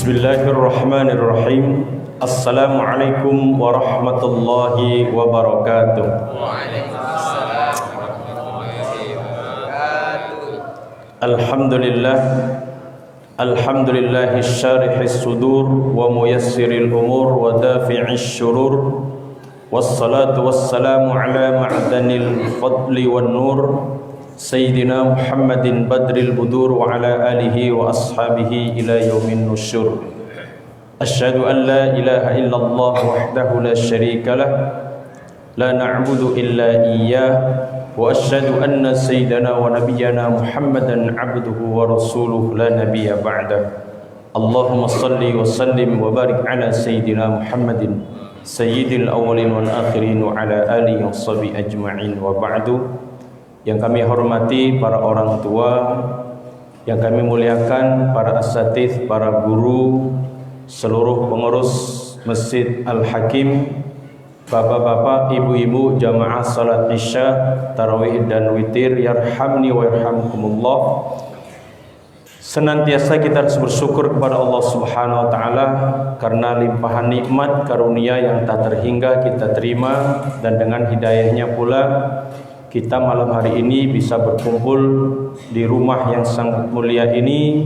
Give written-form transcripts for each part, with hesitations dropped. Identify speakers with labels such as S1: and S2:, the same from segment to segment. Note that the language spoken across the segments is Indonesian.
S1: Bismillahirrahmanirrahim. Assalamualaikum warahmatullahi wabarakatuh.
S2: Waalaikumsalam warahmatullahi wabarakatuh.
S1: Alhamdulillah. Alhamdulillahi syarihis sudur wa muyassiril umur wa dafi'is syurur. Wassalatu wassalamu ala ma'danil fadli wan nur Sayyidina Muhammadin badril budur wa ala alihi wa ashabihi ila yaumin nusyur. Asyhadu an la ilaha illallah wahdahu la syarika lah, la na'budu illa iyyah, wa asyhadu anna sayyidana wa nabiyyana Muhammadan abduhu wa rasuluhu la nabiyya ba'dah. Allahumma salli wa sallim wa barik ala sayyidina Muhammadin sayyidil awwalin wal akhirin wa ala alihi wa sahbihi ajma'in, wa ba'du. Yang kami hormati para orang tua, yang kami muliakan para asatidz, para guru, seluruh pengurus Masjid Al-Hakim, bapak-bapak, ibu-ibu, jamaah salat isya, tarawih dan witir, yarhamni wa yarhamkumullah. Senantiasa kita harus bersyukur kepada Allah Subhanahu wa taala karena limpahan nikmat karunia yang tak terhingga kita terima, dan dengan hidayahnya pula kita malam hari ini bisa berkumpul di rumah yang sangat mulia ini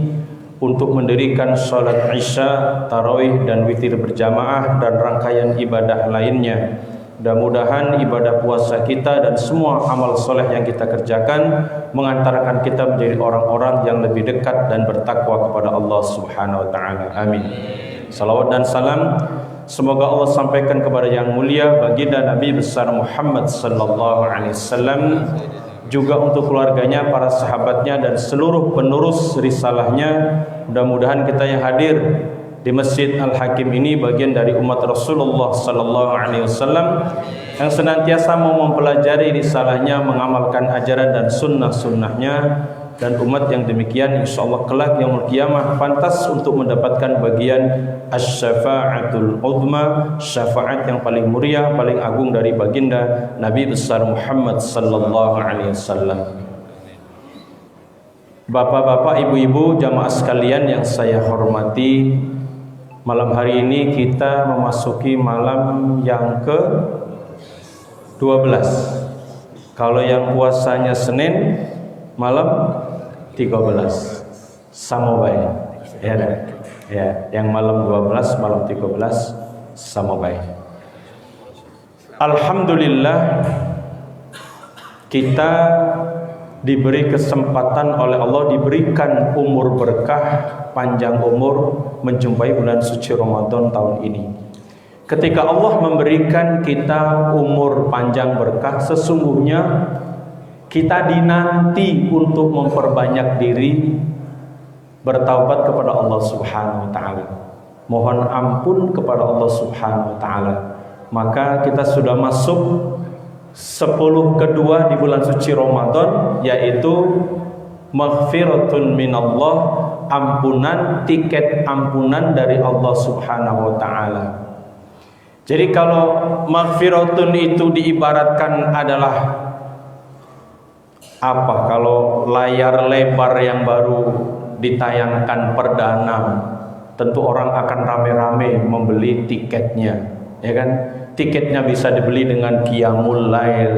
S1: untuk mendirikan sholat isya, tarawih dan witir berjamaah dan rangkaian ibadah lainnya. Mudah-mudahan ibadah puasa kita dan semua amal soleh yang kita kerjakan mengantarkan kita menjadi orang-orang yang lebih dekat dan bertakwa kepada Allah Subhanahu wa taala. Amin. Salawat dan salam semoga Allah sampaikan kepada yang mulia baginda Nabi besar Muhammad sallallahu alaihi wasallam, juga untuk keluarganya, para sahabatnya dan seluruh penerus risalahnya. Mudah-mudahan kita yang hadir di Masjid Al-Hakim ini bagian dari umat Rasulullah sallallahu alaihi wasallam yang senantiasa mau mempelajari risalahnya, mengamalkan ajaran dan sunnah-sunnahnya, dan umat yang demikian insyaallah kelak yaumul qiyamah pantas untuk mendapatkan bagian asy-syafa'atul uzma, syafaat yang paling mulia, paling agung dari baginda Nabi besar Muhammad sallallahu alaihi wasallam. Bapak-bapak, ibu-ibu, jamaah sekalian yang saya hormati, malam hari ini kita memasuki malam yang ke-12. Kalau yang puasanya Senin, malam 13 Samobai, ya, yang malam 12, malam 13 Samobai. Alhamdulillah kita diberi kesempatan oleh Allah, diberikan umur berkah, panjang umur, menjumpai bulan suci Ramadan tahun ini. Ketika Allah memberikan kita umur panjang berkah, sesungguhnya kita dinanti untuk memperbanyak diri bertaubat kepada Allah Subhanahu wa taala. Mohon ampun kepada Allah Subhanahu wa taala. Maka kita sudah masuk 10 kedua di bulan suci Ramadan, yaitu maghfiratun minallah, ampunan, tiket ampunan dari Allah Subhanahu wa taala. Jadi kalau maghfiratun itu diibaratkan adalah apa? Kalau layar lebar yang baru ditayangkan perdana, tentu orang akan rame-rame membeli tiketnya, ya kan? Tiketnya bisa dibeli dengan qiyamul lail,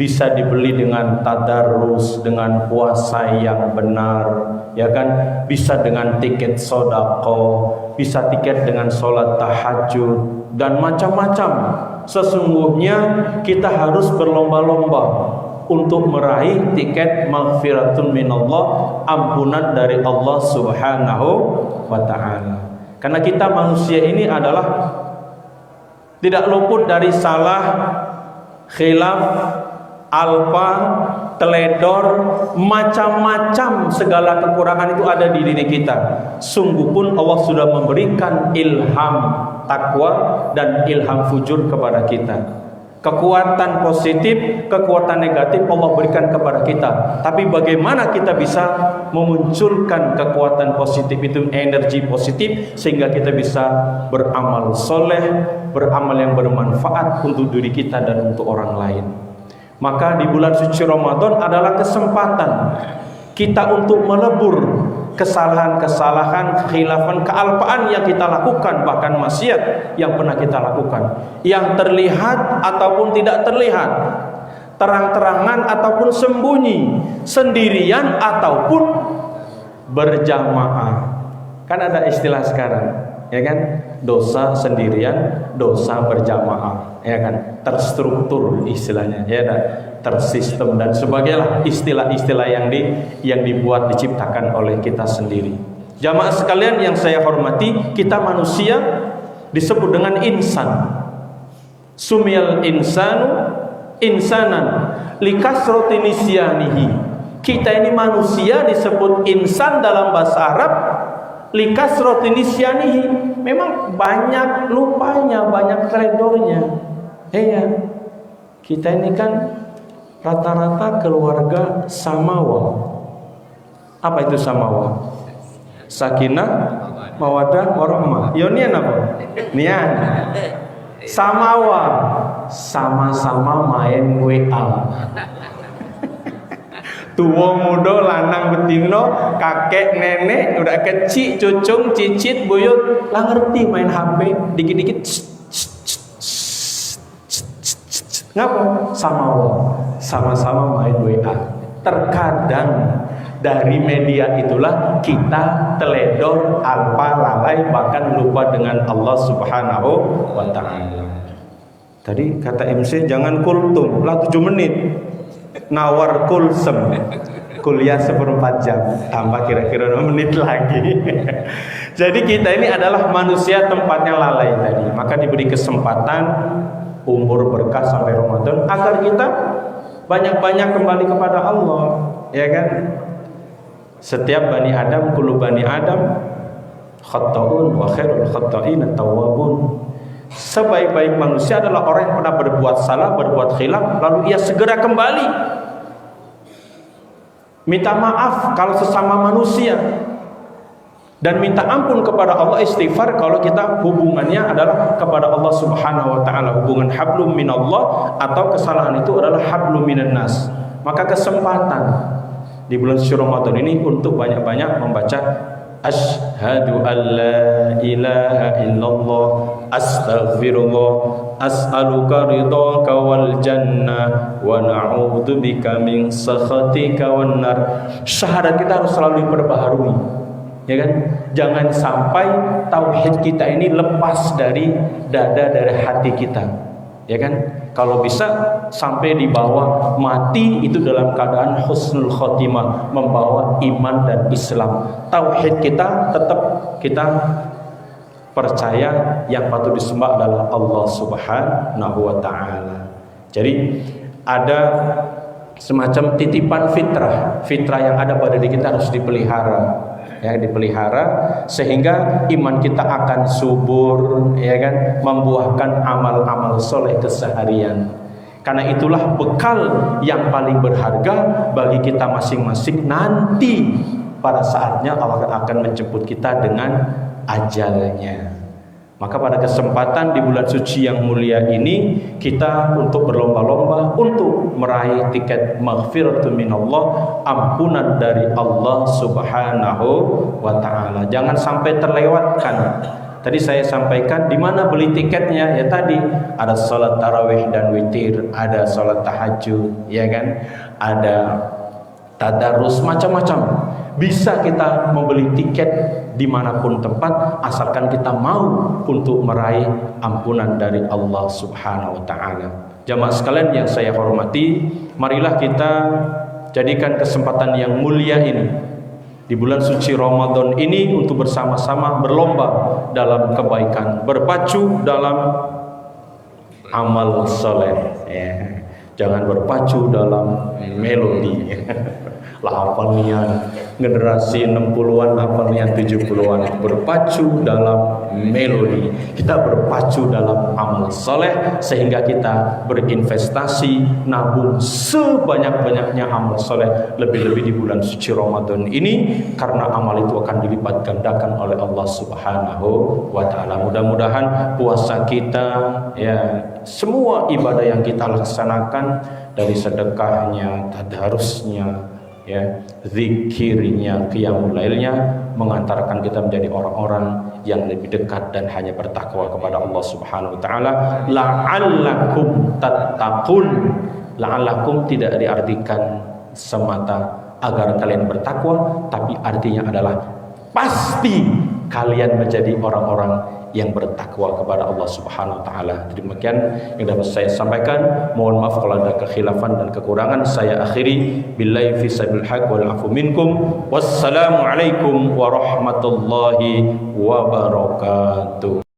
S1: bisa dibeli dengan tadarus, dengan puasa yang benar, ya kan? Bisa dengan tiket sedekah, bisa tiket dengan sholat tahajud dan macam-macam. Sesungguhnya kita harus berlomba-lomba untuk meraih tiket maghfiratun minallah, ampunan dari Allah Subhanahu wa taala. Karena kita manusia ini adalah tidak luput dari salah, khilaf, alpa, teledor, macam-macam segala kekurangan itu ada di diri kita. Sungguh pun Allah sudah memberikan ilham takwa dan ilham fujur kepada kita. Kekuatan positif, kekuatan negatif Allah berikan kepada kita. Tapi bagaimana kita bisa memunculkan kekuatan positif itu, energi positif, sehingga kita bisa beramal soleh, beramal yang bermanfaat untuk diri kita dan untuk orang lain. Maka di bulan suci Ramadan adalah kesempatan kita untuk melebur kesalahan-kesalahan, kekhilafan, kealpaan yang kita lakukan, bahkan maksiat yang pernah kita lakukan, yang terlihat ataupun tidak terlihat, terang-terangan ataupun sembunyi, sendirian ataupun berjamaah. Kan ada istilah sekarang, ya kan? Dosa sendirian, dosa berjamaah, ya kan? Terstruktur istilahnya, ya kan? Tersistem dan sebagainya, istilah-istilah yang dibuat, diciptakan oleh kita sendiri. Jamaah sekalian yang saya hormati, kita manusia disebut dengan insan. Sumiyal insanu insanan likasrati nisyanihi. Kita ini manusia disebut insan dalam bahasa Arab likasrati nisyanihi. Memang banyak lupanya, banyak teledornya. Iya. Kita ini kan rata-rata keluarga samawa. Apa itu samawa? Sakinah, mawaddah, warahmah. Yonian apa? Nian. Samawa, sama-sama main WA. Tua muda, lanang betina, kakek, nenek, udah kecil, cucung, cicit, buyut, lah ngerti main HP, dikit-dikit. Ngapa? Sama-sama main WA. Terkadang dari media itulah kita teledor, alpa, lalai, bahkan lupa dengan Allah Subhanahu wa ta'ala. Tadi kata MC jangan kultum, lah 7 menit. Nawar kulsem, kuliah 1/4 jam, tambah kira-kira 2 menit lagi. Jadi kita ini adalah manusia tempatnya lalai tadi. Maka diberi kesempatan umur berkah sampai Ramadan agar kita banyak-banyak kembali kepada Allah, ya kan? Setiap bani Adam, kullu bani Adam khata'un wa khairul khata'in at-tawwabun. Sebaik-baik manusia adalah orang yang pernah berbuat salah, berbuat khilaf, lalu ia segera kembali minta maaf kalau sesama manusia, dan minta ampun kepada Allah, istighfar kalau kita hubungannya adalah kepada Allah Subhanahu wa ta'ala, hubungan hablum minallah, atau kesalahan itu adalah hablum minan nas. Maka kesempatan di bulan suci Ramadan ini untuk banyak-banyak membaca asyhadu an la ilaha illallah, astaghfirullah, as'aluka ridhaka wal jannah wa na'udzubika min sakhatika wan nar. Syahadat kita harus selalu diperbaharui, ya kan? Jangan sampai tauhid kita ini lepas dari dada, dari hati kita, ya kan? Kalau bisa sampai di bawah mati itu dalam keadaan husnul khotimah, membawa iman dan Islam. Tauhid kita tetap kita percaya yang patut disembah adalah Allah Subhanahu wa ta'ala. Jadi ada semacam titipan fitrah yang ada pada diri kita harus dipelihara, ya, dipelihara sehingga iman kita akan subur, ya kan, membuahkan amal-amal soleh keseharian. Karena itulah bekal yang paling berharga bagi kita masing-masing nanti pada saatnya Allah akan menjemput kita dengan ajalnya. Maka pada kesempatan di bulan suci yang mulia ini, kita untuk berlomba-lomba untuk meraih tiket maghfiratun minallah, ampunan dari Allah Subhanahu wa ta'ala. Jangan sampai terlewatkan. Tadi saya sampaikan di mana beli tiketnya, ya tadi ada salat tarawih dan witir, ada salat tahajud, ya kan? Ada tadarus, macam-macam. Bisa kita membeli tiket dimanapun tempat, asalkan kita mau untuk meraih ampunan dari Allah Subhanahu wa ta'ala. Jamaah sekalian yang saya hormati, marilah kita jadikan kesempatan yang mulia ini di bulan suci Ramadan ini untuk bersama-sama berlomba dalam kebaikan, berpacu dalam amal soleh, ya. Jangan berpacu dalam melodi. Lah hafal nian generasi 60-an, hafal nian 70-an, berpacu dalam melodi. Kita berpacu dalam amal soleh sehingga kita berinvestasi, nabung sebanyak-banyaknya amal soleh, lebih-lebih di bulan suci Ramadan ini, karena amal itu akan dilipat gandakan oleh Allah Subhanahu wa ta'ala. Mudah-mudahan puasa kita, ya, semua ibadah yang kita laksanakan, dari sedekahnya, tadarusnya, ya, zikirnya, qiyamul lailnya mengantarkan kita menjadi orang-orang yang lebih dekat dan hanya bertakwa kepada Allah Subhanahu wa taala. La'allakum tattaqun. La'allakum tidak diartikan semata agar kalian bertakwa, tapi artinya adalah pasti kalian menjadi orang-orang yang bertakwa kepada Allah Subhanahu wa taala. Demikian yang dapat saya sampaikan. Mohon maaf kalau ada kekhilafan dan kekurangan. Saya akhiri billahi fi sabil haq wal afu minkum. Wassalamu alaikum warahmatullahi wabarakatuh.